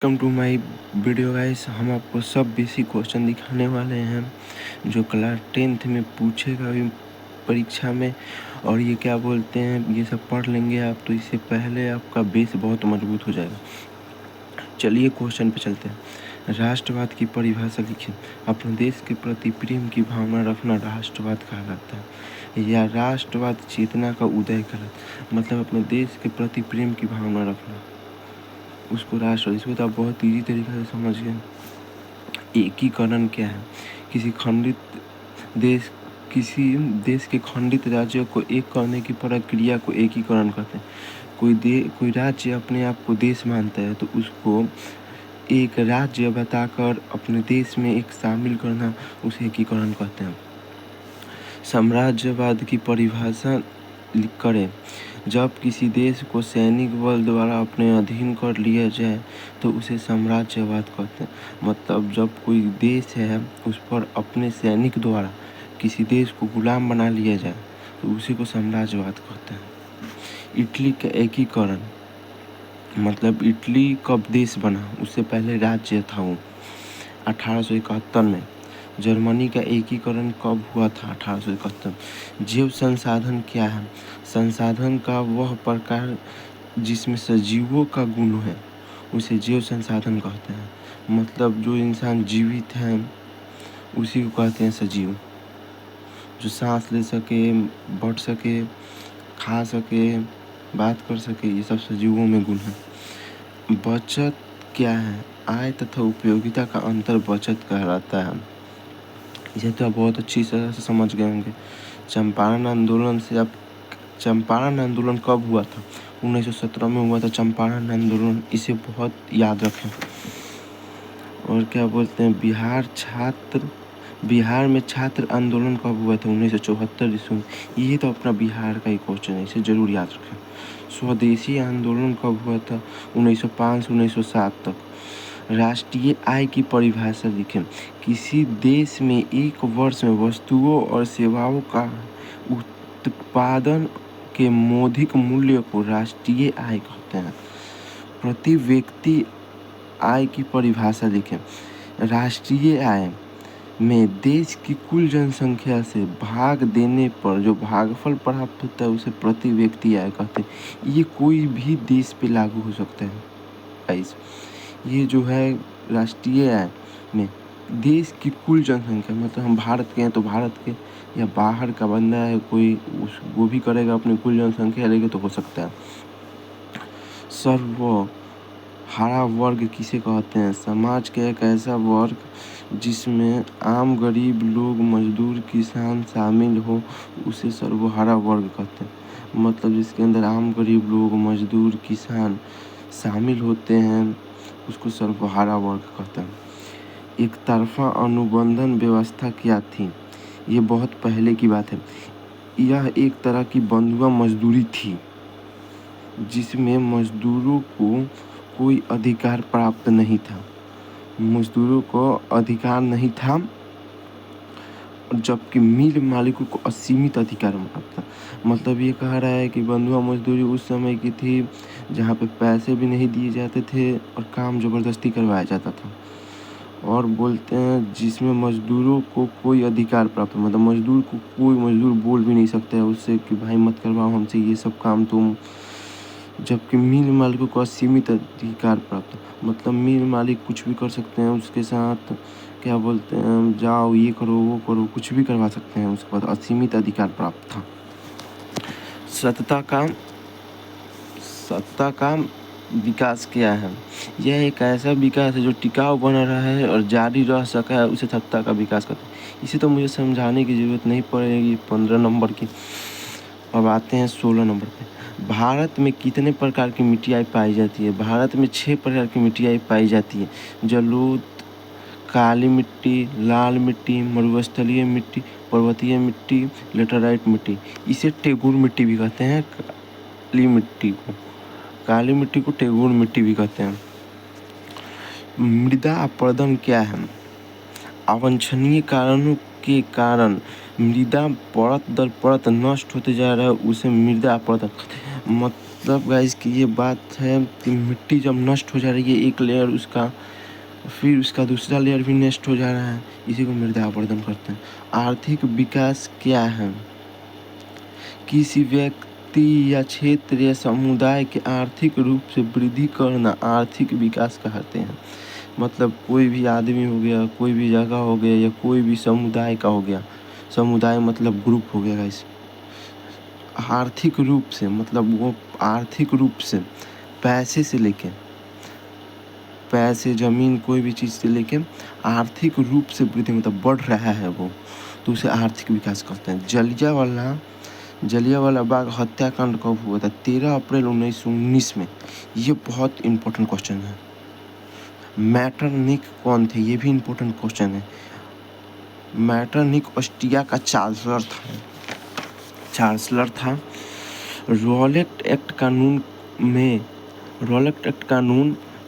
Welcome to my video guys. हम आपको सब बेसिक क्वेश्चन दिखाने वाले हैं जो क्लास 10th में पूछेगा भी परीक्षा में। और ये क्या बोलते हैं, ये सब पढ़ लेंगे आप तो इससे पहले आपका बेस बहुत मजबूत हो जाएगा। चलिए क्वेश्चन पे चलते हैं। राष्ट्रवाद की परिभाषा लिखिए। अपने देश के प्रति प्रेम की भावना रखना राष्ट्रवाद कहलाता है। या राष्ट्रवाद चेतना का उदय कहलाता, मतलब अपने देश के प्रति प्रेम की भावना रखना, उसको राष्ट्रवाद। इसको तो आप बहुत ईजी तरीके से समझ गए। एकीकरण क्या है? किसी देश के खंडित राज्यों को एक करने की प्रक्रिया को एकीकरण कहते हैं। कोई राज्य अपने आप को देश मानता है तो उसको एक राज्य बताकर अपने देश में एक शामिल करना, उसे एकीकरण कहते हैं। साम्राज्यवाद की परिभाषा करें। जब किसी देश को सैनिक बल द्वारा अपने अधीन कर लिया जाए तो उसे साम्राज्यवाद कहते हैं। मतलब जब कोई देश है उस पर अपने सैनिक द्वारा किसी देश को गुलाम बना लिया जाए तो उसी को साम्राज्यवाद कहते हैं। इटली का एकीकरण, मतलब इटली कब देश बना, उससे पहले राज्य था वो 1871 में। जर्मनी का एकीकरण कब हुआ था? 1871। जीव संसाधन क्या है? संसाधन का वह प्रकार जिसमें सजीवों का गुण है उसे जीव संसाधन कहते हैं। मतलब जो इंसान जीवित है उसी को कहते हैं सजीव। जो सांस ले सके, बढ़ सके, खा सके, बात कर सके, ये सब सजीवों में गुण है। बचत क्या है? आय तथा उपयोगिता का अंतर बचत कहलाता है। इसे तो आप बहुत अच्छी तरह से समझ गए होंगे। चंपारण आंदोलन कब हुआ था? 1917 में हुआ था चंपारण आंदोलन। इसे बहुत याद रखें। और क्या बोलते हैं, बिहार में छात्र आंदोलन कब हुआ था? 1974 ईस्वी में। ये तो अपना बिहार का ही क्वेश्चन है, इसे जरूर याद रखें। स्वदेशी आंदोलन कब हुआ था? 1905 से 1907 तक। राष्ट्रीय आय की परिभाषा लिखें। किसी देश में एक वर्ष में वस्तुओं और सेवाओं का उत्पादन के मौद्रिक मूल्य को राष्ट्रीय आय कहते हैं। प्रति व्यक्ति आय की परिभाषा लिखें। राष्ट्रीय आय में देश की कुल जनसंख्या से भाग देने पर जो भागफल प्राप्त होता है उसे प्रति व्यक्ति आय कहते हैं। ये कोई भी देश पे लागू हो सकता है गाइस। ये जो है राष्ट्रीय आय में देश की कुल जनसंख्या, मतलब हम भारत के हैं तो भारत के, या बाहर का बंदा है कोई, वो भी करेगा अपनी कुल जनसंख्या लेके तो हो सकता है। सर्वहारा वर्ग किसे कहते हैं? समाज का एक ऐसा वर्ग जिसमें आम गरीब लोग, मजदूर, किसान शामिल हो उसे सर्वहारा वर्ग कहते हैं। मतलब जिसके अंदर आम गरीब लोग, मजदूर, किसान शामिल होते हैं उसको सर्वहारा वर्ग कहते हैं। एक तरफा अनुबंधन व्यवस्था क्या थी? ये बहुत पहले की बात है। यह एक तरह की बंधुआ मजदूरी थी जिसमें मजदूरों को कोई अधिकार प्राप्त नहीं था। मजदूरों को अधिकार नहीं था, जबकि मिल मालिकों को असीमित अधिकार प्राप्त था। मतलब ये कह रहा है कि बंधुआ मजदूरी उस समय की थी जहाँ पे पैसे भी नहीं दिए जाते थे और काम ज़बरदस्ती करवाया जाता था। और बोलते हैं जिसमें मजदूरों को कोई अधिकार प्राप्त, मतलब मजदूर को कोई मजदूर बोल भी नहीं सकता है उससे कि भाई मत करवाओ हमसे ये सब काम तुम, जबकि मिल मालिकों को असीमित अधिकार प्राप्त। मतलब मिल मालिक कुछ भी कर सकते हैं उसके साथ, क्या बोलते हैं, जाओ ये करो वो करो, कुछ भी करवा सकते हैं। उसके बाद असीमित अधिकार प्राप्त था। सत्ता का विकास क्या है? यह एक ऐसा विकास है जो टिकाऊ बना रहा है और जारी रह सका है, उसे सत्ता का विकास कहते हैं। इसे तो मुझे समझाने की ज़रूरत नहीं पड़ेगी 15 नंबर की। अब आते हैं 16 नंबर पे। भारत में कितने प्रकार की मिट्टियाँ पाई जाती है? भारत में 6 प्रकार की मिट्टियाँ पाई जाती है। जलोढ़, काली मिट्टी, लाल मिट्टी, मरुस्थलीय मिट्टी, पर्वतीय मिट्टी, लेटराइट मिट्टी। इसे टेगुर मिट्टी भी कहते हैं। काली मिट्टी को टेगुर मिट्टी भी कहते हैं। मृदा अपरदन क्या है? अवांछनीय कारणों के कारण मृदा परत दर परत नष्ट होते जा रहा है, उसे मृदा अपरदन कहते हैं। मतलब गाइस कि ये बात है कि मिट्टी जब नष्ट हो जा रही है एक लेयर उसका, फिर उसका दूसरा लेयर भी नष्ट हो जा रहा है, इसी को मृदा अपरदन करते हैं। आर्थिक विकास क्या है? किसी व्यक्ति या क्षेत्र या समुदाय के आर्थिक रूप से वृद्धि करना आर्थिक विकास कहते हैं। मतलब कोई भी आदमी हो गया, कोई भी जगह हो गया, या कोई भी समुदाय का हो गया, समुदाय मतलब ग्रुप हो गया गाइस, आर्थिक रूप से मतलब वो आर्थिक रूप से पैसे से लेके, पैसे ज़मीन कोई भी चीज़ से लेके आर्थिक रूप से वृद्धि मतलब बढ़ रहा है वो, तो उसे आर्थिक विकास कहते हैं। जलियांवाला बाग हत्याकांड कब हुआ था? 13 अप्रैल 1919 में। ये बहुत इंपॉर्टेंट क्वेश्चन है। मैटरनिख कौन थे? ये भी इंपॉर्टेंट क्वेश्चन है। मैटरनिख ऑस्ट्रिया का चांसलर था। रॉलेट एक्ट कानून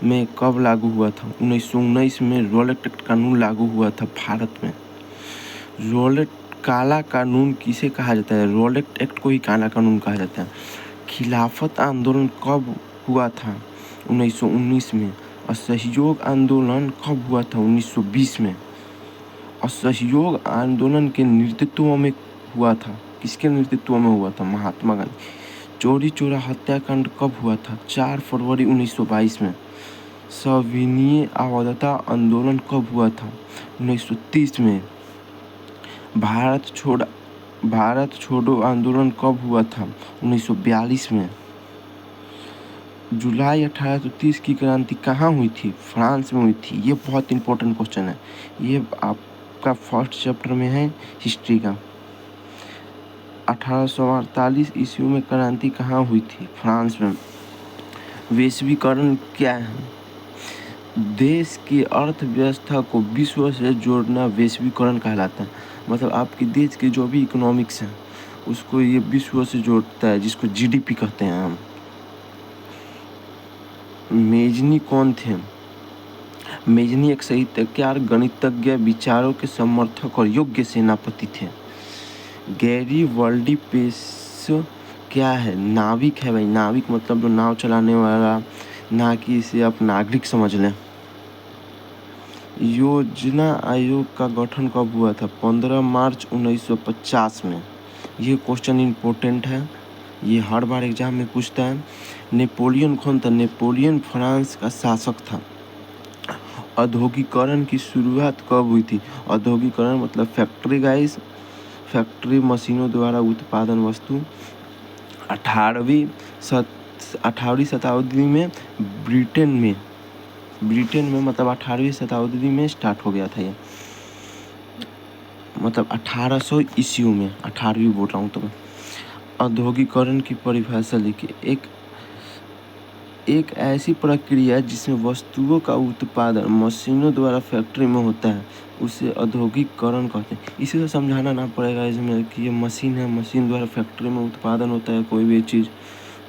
में कब लागू हुआ था? 1919 में रॉलेट एक्ट कानून लागू हुआ था भारत में। रॉलेट काला कानून किसे कहा जाता है? रॉलेट एक्ट को ही काला कानून कहा जाता है। खिलाफत आंदोलन कब हुआ था? 1919 में। असहयोग आंदोलन कब हुआ था? 1920 में। असहयोग आंदोलन के नेतृत्व में हुआ था। किसके नेतृत्व में हुआ था? महात्मा गांधी। चौरी चौरा हत्याकांड कब हुआ था? 4 फरवरी 1922 में। सविनय अवधता आंदोलन कब हुआ था? 1930 में। भारत छोड़ो आंदोलन कब हुआ था? 1942 में। जुलाई 1830 की क्रांति कहाँ हुई थी? फ्रांस में हुई थी। ये बहुत इंपॉर्टेंट क्वेश्चन है, ये आपका फर्स्ट चैप्टर में है हिस्ट्री का। 1848 ईस्वी में क्रांति कहाँ हुई थी? फ्रांस में। वैश्वीकरण क्या है? देश की अर्थव्यवस्था को विश्व से जोड़ना वैश्वीकरण कहलाता है। मतलब आपके देश के जो भी इकोनॉमिक्स है उसको ये विश्व से जोड़ता है, जिसको जीडीपी कहते हैं हम। मेजनी कौन थे? मेजनी एक साहित्यकार, गणितज्ञ, विचारों के समर्थक और योग्य सेनापति थे। गैरी वर्ल्डी पेश क्या है? नाविक है भाई। नाविक मतलब जो नाव चलाने वाला, ना कि इसे आप नागरिक समझ लें। योजना आयोग का गठन कब हुआ था? 15 मार्च 1950 में। ये क्वेश्चन इम्पोर्टेंट है, ये हर बार एग्जाम में पूछता है। नेपोलियन कौन था? नेपोलियन फ्रांस का शासक था। औद्योगिकरण की शुरुआत कब हुई थी? औद्योगिकरण मतलब फैक्ट्री गाइस, फैक्ट्री मशीनों द्वारा उत्पादन वस्तु। 18वीं शताब्दी में ब्रिटेन में मतलब 18वीं शताब्दी में स्टार्ट हो गया था ये, मतलब 1800 ईस्वी में। 18वीं बोल रहा हूँ तो मैं। औद्योगिकरण की परिभाषा लिखिए। एक ऐसी प्रक्रिया जिसमें वस्तुओं का उत्पादन मशीनों द्वारा फैक्ट्री में होता है, उसे औद्योगिकरण कहते हैं। इसे तो समझाना ना पड़ेगा इसमें कि ये मशीन है, मशीन द्वारा फैक्ट्री में उत्पादन होता है कोई भी चीज़,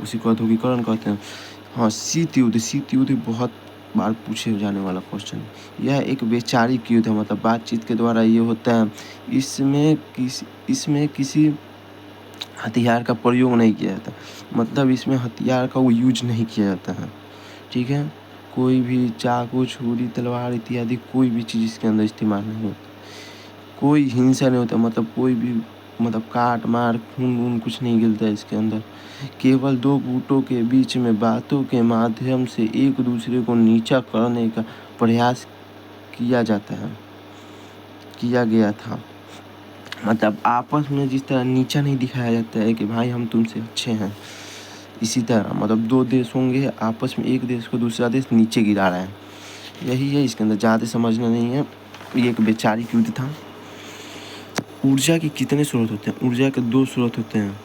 उसी को औद्योगिकरण कहते हैं। हाँ, शीत युद्ध बहुत बार पूछे जाने वाला क्वेश्चन। यह एक वैचारिक युद्ध है, मतलब बातचीत के द्वारा ये होता है। इसमें किसी हथियार का प्रयोग नहीं किया जाता, मतलब इसमें हथियार का वो यूज नहीं किया जाता है, ठीक है। कोई भी चाकू, छुरी, तलवार इत्यादि कोई भी चीज़ इसके अंदर इस्तेमाल नहीं होता। कोई हिंसा नहीं होता, मतलब कोई भी मतलब काट मार, खून वून कुछ नहीं गिरता है इसके अंदर। केवल दो गुटों के बीच में बातों के माध्यम से एक दूसरे को नीचा करने का प्रयास किया गया था। मतलब आपस में जिस तरह नीचा नहीं दिखाया जाता है कि भाई हम तुमसे अच्छे हैं, इसी तरह मतलब दो देश होंगे, आपस में एक देश को दूसरा देश नीचे गिरा रहा है, यही है। इसके अंदर ज़्यादा समझना नहीं है। ये एक वैचारिक युद्ध था। ऊर्जा के कितने स्रोत होते हैं? ऊर्जा के 2 स्रोत होते हैं।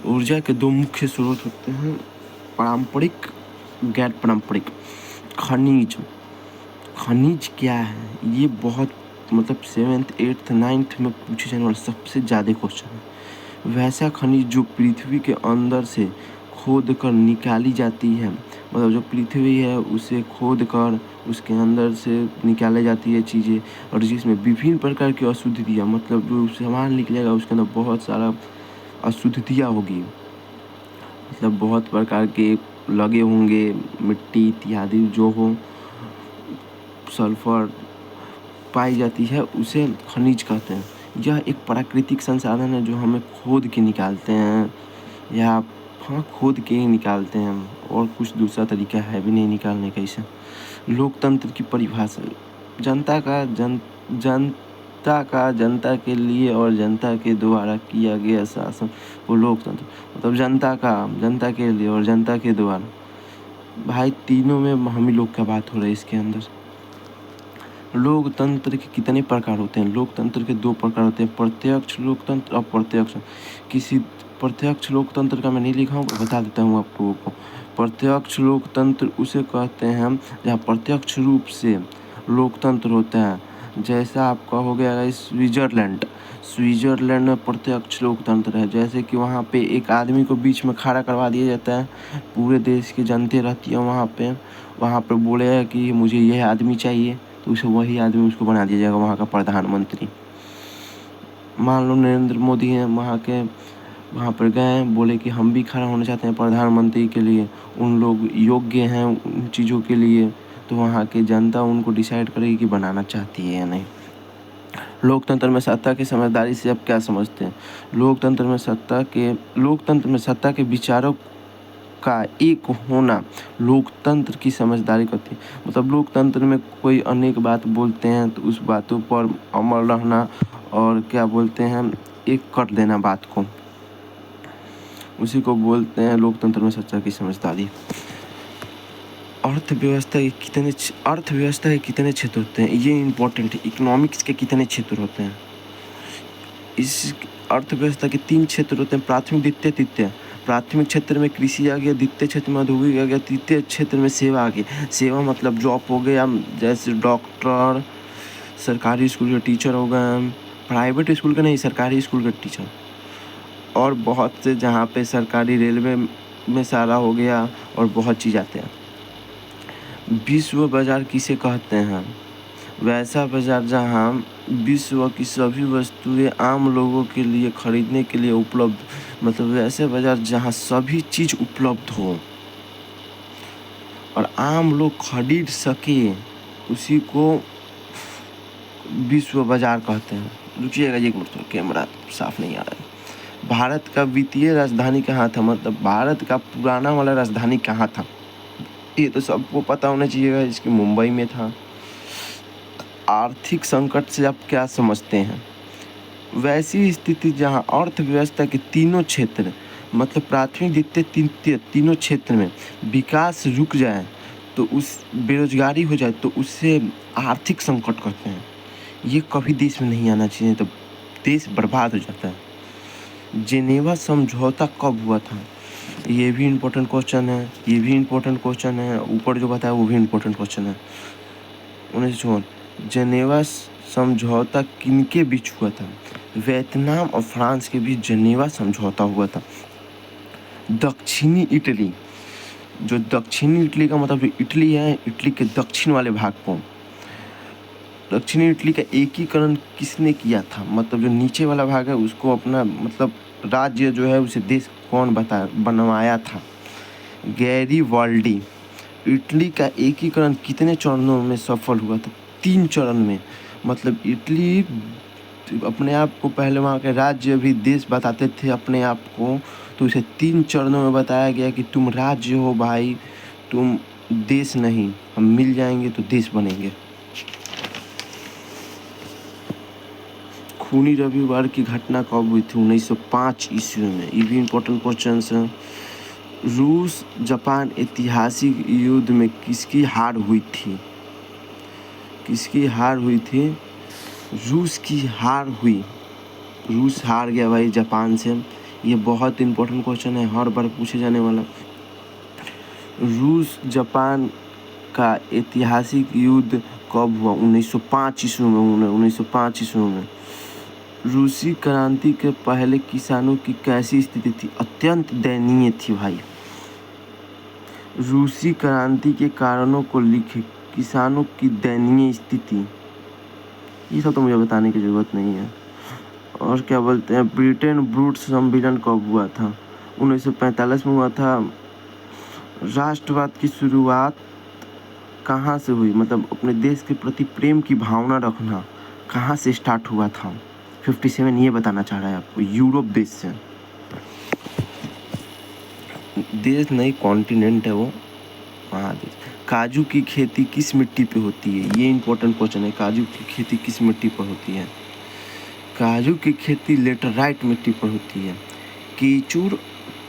ऊर्जा के 2 मुख्य स्रोत होते हैं, पारंपरिक, गैर पारंपरिक। खनिज क्या है? ये बहुत मतलब 7th 8th 9th में पूछे जाने वाला सबसे ज़्यादा क्वेश्चन है। वैसा खनिज जो पृथ्वी के अंदर से खोद कर निकाली जाती है, मतलब जो पृथ्वी है उसे खोद कर उसके अंदर से निकाली जाती है चीज़ें, और जिसमें विभिन्न प्रकार की अशुद्धियाँ, मतलब जो सामान निकलेगा उसके अंदर बहुत सारा अशुद्धियाँ होगी, मतलब बहुत प्रकार के लगे होंगे, मिट्टी इत्यादि जो हो, सल्फर पाई जाती है, उसे खनिज कहते हैं। यह एक प्राकृतिक संसाधन है जो हमें खोद के निकालते हैं, या हाँ खोद के ही निकालते हैं हम, और कुछ दूसरा तरीका है भी नहीं निकालने का इसे। लोकतंत्र की परिभाषा, जनता का जनता के लिए और जनता के द्वारा किया गया शासन को लोकतंत्र, मतलब जनता के लिए और जनता के द्वारा। भाई तीनों में हम ही लोग का बात हो रहा है इसके अंदर। लोकतंत्र के कितने प्रकार होते हैं? लोकतंत्र के 2 प्रकार होते हैं, प्रत्यक्ष लोकतंत्र और अप्रत्यक्ष। किसी प्रत्यक्ष लोकतंत्र का मैं नहीं लिखा हूँ, बता देता हूँ आप लोगों को। प्रत्यक्ष लोकतंत्र उसे कहते हैं जहाँ प्रत्यक्ष रूप से लोकतंत्र होता है। जैसा आपका हो गया स्विट्ज़रलैंड में प्रत्यक्ष लोकतंत्र है। जैसे कि वहाँ पे एक आदमी को बीच में खड़ा करवा दिया जाता है, पूरे देश की जनता रहती है वहाँ पे बोलेगा कि मुझे यह आदमी चाहिए, तो उसे वही आदमी उसको बना दिया जाएगा वहाँ का प्रधानमंत्री। मान लो नरेंद्र मोदी हैं, वहाँ पर गए, बोले कि हम भी खड़ा होना चाहते हैं प्रधानमंत्री के लिए, उन लोग योग्य हैं उन चीज़ों के लिए, तो वहाँ की जनता उनको डिसाइड करेगी कि बनाना चाहती है या नहीं। लोकतंत्र में सत्ता की समझदारी से आप क्या समझते हैं? लोकतंत्र में सत्ता के विचारों का एक होना लोकतंत्र की समझदारी करती है। मतलब लोकतंत्र में कोई अनेक बात बोलते हैं तो उस बातों पर अमल रहना, और क्या बोलते हैं, एक कर देना बात को, उसी को बोलते हैं लोकतंत्र में सत्ता की समझदारी। अर्थव्यवस्था के कितने क्षेत्र होते हैं? ये इम्पोर्टेंट है। इकोनॉमिक्स के कितने क्षेत्र होते हैं? इस अर्थव्यवस्था के 3 क्षेत्र होते हैं, प्राथमिक, द्वितीय, तृतीय। प्राथमिक क्षेत्र में कृषि आ गया, द्वितीय क्षेत्र में औद्योगिक आ गया, तृतीय क्षेत्र में सेवा आ गया। सेवा मतलब जॉब हो गया, जैसे डॉक्टर, सरकारी स्कूल के टीचर हो गए, प्राइवेट स्कूल के नहीं, सरकारी स्कूल के टीचर, और बहुत से जहाँ पे सरकारी रेलवे में सारा हो गया, और बहुत चीज़ आते हैं। विश्व बाजार किसे कहते हैं? वैसा बाजार जहाँ विश्व की सभी वस्तुएं आम लोगों के लिए खरीदने के लिए उपलब्ध, मतलब वैसे बाजार जहाँ सभी चीज़ उपलब्ध हो और आम लोग खरीद सके, उसी को विश्व बाजार कहते हैं। रुकिएगा एक मिनट, कैमरा साफ नहीं आ रहा है। भारत का वित्तीय राजधानी कहाँ था? मतलब भारत का पुराना वाला राजधानी कहाँ था? ये तो सबको पता होना चाहिए, इसकी मुंबई में था। आर्थिक संकट से आप क्या समझते हैं? वैसी स्थिति जहां अर्थव्यवस्था के तीनों क्षेत्र, मतलब प्राथमिक, द्वितीय, तृतीय, तीनों क्षेत्र में विकास रुक जाए, तो उस बेरोजगारी हो जाए, तो उससे आर्थिक संकट कहते हैं। ये कभी देश में नहीं आना चाहिए, तो देश बर्बाद हो जाता है। जेनेवा समझौता कब हुआ था? ये भी इम्पोर्टेंट क्वेश्चन है। ऊपर जो बताया वो भी इम्पोर्टेंट क्वेश्चन है। 1954 जेनेवा समझौता किनके बीच हुआ था? वियतनाम और फ्रांस के बीच जेनेवा समझौता हुआ था। दक्षिणी इटली, जो दक्षिणी इटली का मतलब इटली है, इटली के दक्षिण वाले भाग को, दक्षिणी इटली का एकीकरण किसने किया था? मतलब जो नीचे वाला भाग है उसको अपना, मतलब राज्य जो है उसे देश कौन बनवाया था? गैरिबाल्डी। इटली का एकीकरण कितने चरणों में सफल हुआ था? 3 चरण में। मतलब इटली अपने आप को पहले वहाँ के राज्य भी देश बताते थे अपने आप को, तो उसे 3 चरणों में बताया गया कि तुम राज्य हो भाई, तुम देश नहीं, हम मिल जाएंगे तो देश बनेंगे। खूनी रविवार की घटना कब हुई थी? 1905 ईस्वी में। ये भी इम्पोर्टेंट क्वेश्चन है। रूस जापान ऐतिहासिक युद्ध में किसकी हार हुई थी? रूस की हार हुई। रूस हार गया भाई जापान से। ये बहुत इम्पोर्टेंट क्वेश्चन है, हर बार पूछे जाने वाला। रूस जापान का ऐतिहासिक युद्ध कब हुआ? 1905 ईस्वी में। 1905 ईस्वी में। रूसी क्रांति के पहले किसानों की कैसी स्थिति थी? अत्यंत दयनीय थी भाई। रूसी क्रांति के कारणों को लिखे, किसानों की दयनीय स्थिति, ये सब तो मुझे बताने की ज़रूरत नहीं है। और क्या बोलते हैं, ब्रिटेन वुड्स सम्मेलन कब हुआ था? 1945 में हुआ था। राष्ट्रवाद की शुरुआत कहाँ से हुई, मतलब अपने देश के प्रति प्रेम की भावना रखना कहाँ से स्टार्ट हुआ था। 57 ये बताना चाह रहा है आपको, यूरोप देश से। देश नहीं, कॉन्टिनेंट है वो, महादेश। काजू की खेती किस मिट्टी पे होती है, ये इंपॉर्टेंट क्वेश्चन है। काजू की खेती किस मिट्टी पर होती है? काजू की खेती लेटराइट मिट्टी पर होती है।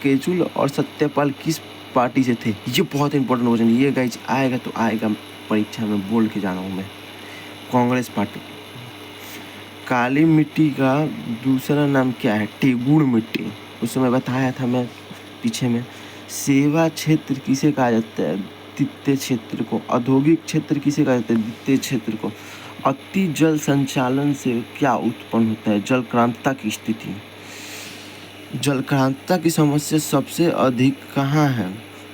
केचुल और सत्यपाल किस पार्टी से थे? ये बहुत इंपॉर्टेंट क्वेश्चन, ये गाइज आएगा तो आएगा परीक्षा में, बोल के जाना हूँ मैं। कांग्रेस पार्टी। काली मिट्टी का दूसरा नाम क्या है? टेगुड़ मिट्टी। उस समय बताया था मैं पीछे में। सेवा क्षेत्र किसे कहा जाता है? द्वितीय क्षेत्र को। औद्योगिक क्षेत्र किसे कहा जाता है? द्वितीय क्षेत्र को। अति जल संचालन से क्या उत्पन्न होता है? जल क्रांतता की स्थिति। जल क्रांतता की समस्या सबसे अधिक कहाँ है?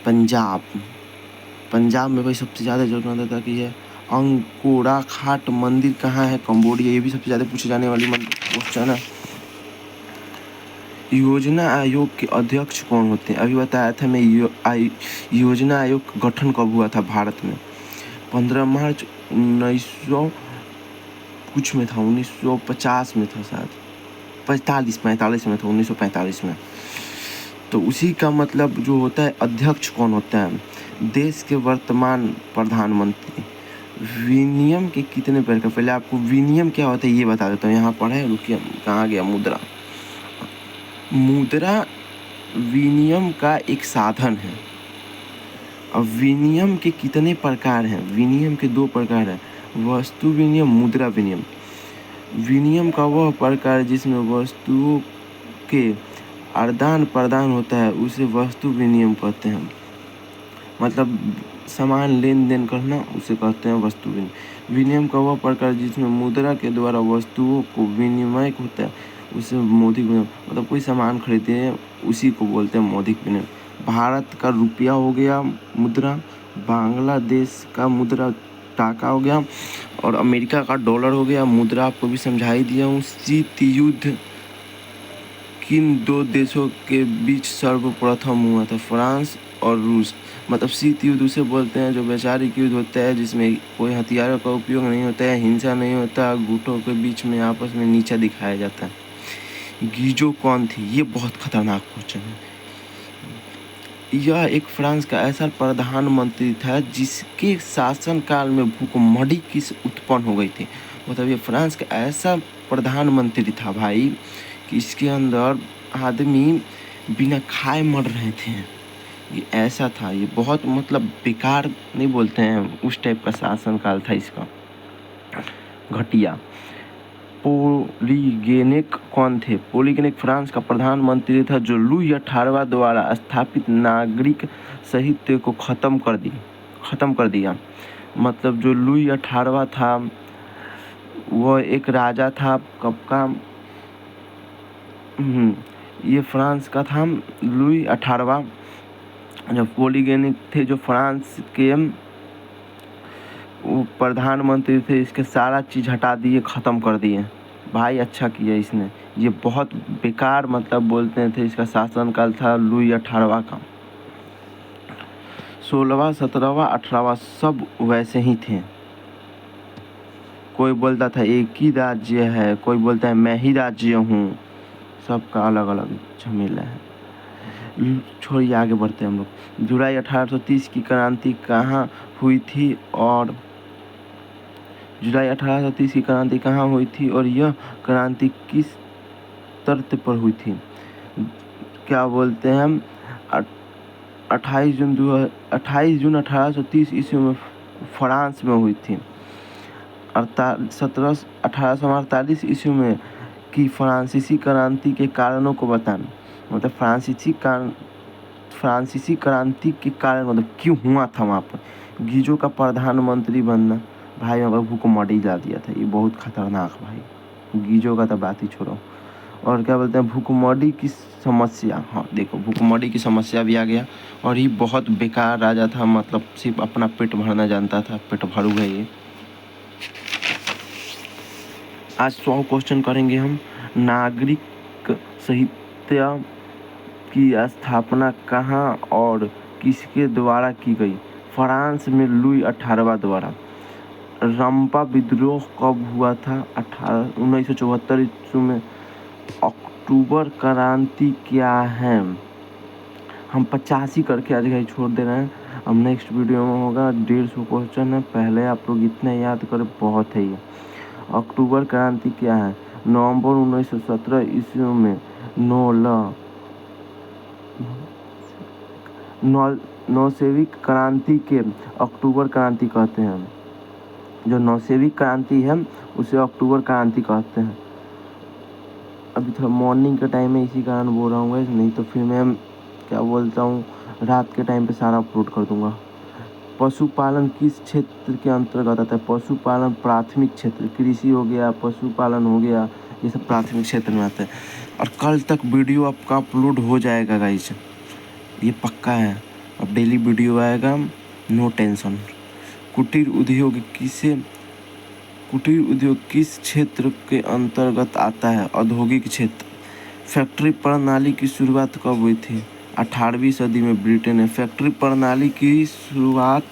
पंजाब। पंजाब में भाई सबसे ज़्यादा जल क्रांतता की है। अंकोरा घाट मंदिर कहाँ है? कंबोडिया। ये भी सबसे ज़्यादा पूछे जाने वाली क्वेश्चन है। योजना आयोग के अध्यक्ष कौन होते हैं? अभी बताया था मैं, योजना आयोग का गठन कब हुआ था भारत में? 15 मार्च 1900 कुछ में था, 1950 में था शायद, 45 में था, 1945 में। तो उसी का मतलब जो होता है, अध्यक्ष कौन होता है? देश के वर्तमान प्रधानमंत्री। विनियम के कितने प्रकार? पहले आपको विनियम क्या होता है ये बता देता हूँ। यहाँ पर है, रुकिए, कहाँ गया? मुद्रा। मुद्रा विनियम का एक साधन है। अब विनियम के कितने प्रकार हैं? विनियम के 2 प्रकार हैं, वस्तु विनियम, मुद्रा विनियम। विनियम का वह प्रकार जिसमें वस्तुओं के आदान प्रदान होता है उसे वस्तु विनियम कहते हैं। मतलब सामान लेन देन करना, उसे कहते हैं वस्तु विनिमय। विनिमय का वह प्रकार जिसमें मुद्रा के द्वारा वस्तुओं को विनिमय होता है उसे मौद्रिक विनिमय, मतलब कोई सामान खरीदते हैं उसी को बोलते हैं मौद्रिक विनिमय। भारत का रुपया हो गया मुद्रा, बांग्लादेश का मुद्रा टाका हो गया, और अमेरिका का डॉलर हो गया मुद्रा। आपको भी समझा ही दिया हूँ। शीत युद्ध किन 2 देशों के बीच सर्वप्रथम हुआ था? फ्रांस और रूस। मतलब शीत युद्ध उसे बोलते हैं जो वैचारिक युद्ध होता है जिसमें कोई हथियारों का उपयोग नहीं होता है, हिंसा नहीं होता, गुटों के बीच में आपस में नीचा दिखाया जाता है। गीजो कौन थी? ये बहुत खतरनाक क्वेश्चन है। यह एक फ्रांस का ऐसा प्रधानमंत्री था जिसके शासनकाल में भूखमरी की उत्पन्न हो गई थी। मतलब ये फ्रांस का ऐसा प्रधानमंत्री था भाई कि इसके अंदर आदमी बिना खाए मर रहे थे। ये ऐसा था, ये बहुत मतलब बेकार नहीं बोलते हैं, उस टाइप का शासनकाल था इसका, घटिया। पोलिगेनिक कौन थे? पोलिगेनिक फ्रांस का प्रधानमंत्री था जो लुई 18वां द्वारा स्थापित नागरिक साहित्य को ख़त्म कर दिया। मतलब जो लुई 18वां था वह एक राजा था, कब का? ये फ्रांस का था लुई 18वां। जो पोलिगेनिक थे जो फ्रांस के वो प्रधानमंत्री थे, इसके सारा चीज़ हटा दिए, ख़त्म कर दिए। भाई अच्छा किया इसने। ये बहुत बेकार मतलब बोलते थे, इसका शासनकाल था लुई 18वां का। 16वां, 17वां, 18वां सब वैसे ही थे। कोई बोलता था एक ही राज्य है, कोई बोलता है मैं ही राज्य हूँ, सबका अलग अलग झमेला है। छोड़िए, आगे बढ़ते हैं हम लोग। जुलाई 1830 की क्रांति कहाँ हुई थी? और जुलाई 1830 की क्रांति कहाँ हुई थी और यह क्रांति किस तर्क पर हुई थी? क्या बोलते हैं हम, 28 जून 1830 ईस्वी में फ्रांस में हुई थी। 1848 ईस्वी में की फ्रांसीसी क्रांति के कारणों को बताना। मतलब फ्रांसीसी क्रांति के कारण मतलब क्यों हुआ था वहाँ पर? गीजो का प्रधानमंत्री बनना, भाई वहाँ पर भूखमरी ला दिया था, ये बहुत खतरनाक भाई। गीजो का तो बात ही छोड़ो। और क्या बोलते हैं, भूखमरी की समस्या। हाँ देखो, भूखमरी की समस्या भी आ गया, और ये बहुत बेकार राजा था, मतलब सिर्फ अपना पेट भरना जानता था, पेट भरू है ये। आज 100 क्वेश्चन करेंगे हम। नागरिक साहित्य की स्थापना कहाँ और किसके द्वारा की गई? फ्रांस में लुई 18वां द्वारा। रंपा विद्रोह कब हुआ था? 1974 ईस्वी में। अक्टूबर क्रांति क्या है? हम 85 करके आज ही छोड़ दे रहे हैं। अब नेक्स्ट वीडियो में होगा 150 क्वेश्चन है, पहले आप लोग इतने याद करें बहुत है ये। अक्टूबर क्रांति क्या है? नवंबर 1917 ईस्वी में नौसेविक क्रांति के अक्टूबर क्रांति कहते हैं। जो नौसेविक क्रांति है उसे अक्टूबर क्रांति कहते हैं। अभी थोड़ा मॉर्निंग के टाइम में इसी कारण बोल रहा हूँ, नहीं तो फिर मैं क्या बोलता हूँ रात के टाइम पे सारा अपलोड कर दूंगा। पशुपालन किस क्षेत्र के अंतर्गत आता है? पशुपालन प्राथमिक क्षेत्र, कृषि हो गया, पशुपालन हो गया, ये सब प्राथमिक क्षेत्र में आता है। और कल तक वीडियो आपका अपलोड हो जाएगा गाइस, ये पक्का है। अब डेली वीडियो आएगा, नो टेंशन। कुटीर उद्योग किस क्षेत्र के अंतर्गत आता है? औद्योगिक क्षेत्र। फैक्ट्री प्रणाली की शुरुआत कब हुई थी? 18वीं सदी में ब्रिटेन में। फैक्ट्री प्रणाली की शुरुआत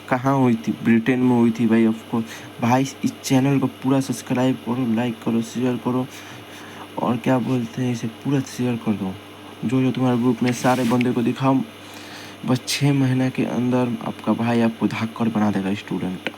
कहाँ हुई थी? ब्रिटेन में हुई थी भाई। ऑफकोर्स भाई, इस चैनल को पूरा सब्सक्राइब करो, लाइक करो, शेयर करो, और क्या बोलते हैं इसे पूरा शेयर कर दो। जो तुम्हारे ग्रुप में सारे बंदे को दिखाओ। बस 6 महीने के अंदर आपका भाई आपको धाकड़ बना देगा स्टूडेंट।